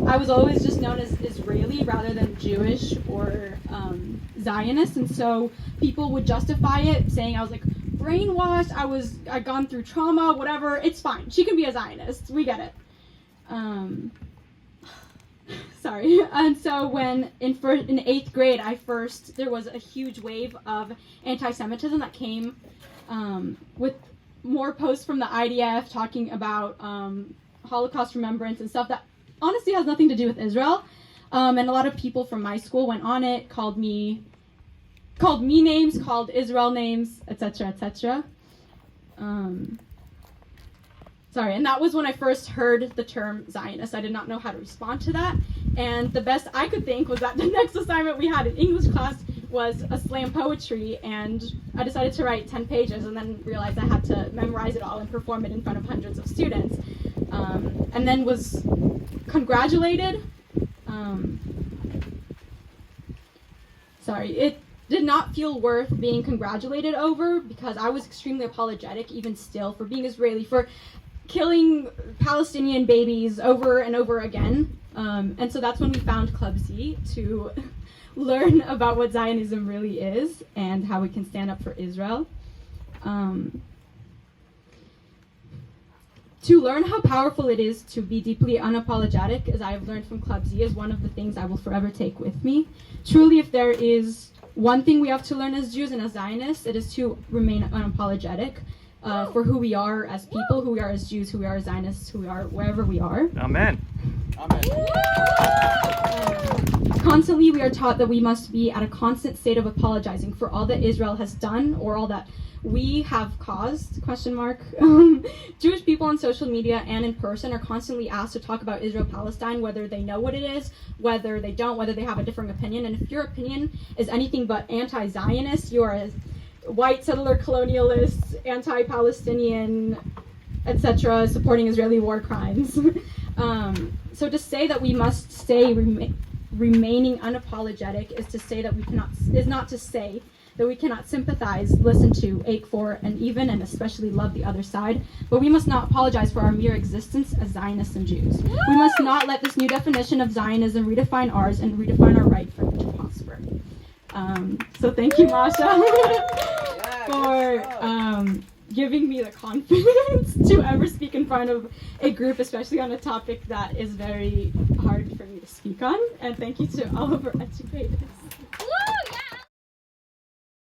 I was always just known as Israeli rather than Jewish or Zionist, and so people would justify it, saying I was like brainwashed, I'd gone through trauma, whatever. It's fine. She can be a Zionist. We get it. Sorry. And so when in 8th grade, there was a huge wave of anti-Semitism that came with more posts from the IDF talking about Holocaust remembrance and stuff that honestly has nothing to do with Israel. And a lot of people from my school went on it, called me names, called Israel names, etc., etc. Sorry, and that was when I first heard the term Zionist. I did not know how to respond to that. And the best I could think was that the next assignment we had in English class was a slam poetry, and I decided to write 10 pages and then realized I had to memorize it all and perform it in front of hundreds of students. And then was congratulated. It did not feel worth being congratulated over because I was extremely apologetic, even still, for being Israeli, for killing Palestinian babies over and over again. And so that's when we found Club Z to learn about what Zionism really is and how we can stand up for Israel. To learn how powerful it is to be deeply unapologetic, as I have learned from Club Z, is one of the things I will forever take with me. Truly, if there is one thing we have to learn as Jews and as Zionists, it is to remain unapologetic for who we are as people, who we are as Jews, who we are as Zionists, who we are wherever we are. Amen. Amen. Constantly, we are taught that we must be at a constant state of apologizing for all that Israel has done or all that we have caused, ? Jewish people on social media and in person are constantly asked to talk about Israel-Palestine, whether they know what it is, whether they don't, whether they have a different opinion. And if your opinion is anything but anti-Zionist, you are a white settler colonialist, anti-Palestinian, etc., supporting Israeli war crimes. So to say that we must stay remaining unapologetic is not to say that we cannot sympathize, listen to, ache for, and even and especially love the other side, but we must not apologize for our mere existence as Zionists and Jews. We must not let this new definition of Zionism redefine ours and redefine our right for to prosper. So thank you, Masha, for giving me the confidence to ever speak in front of a group, especially on a topic that is very hard for me to speak on. And thank you to all of our educators.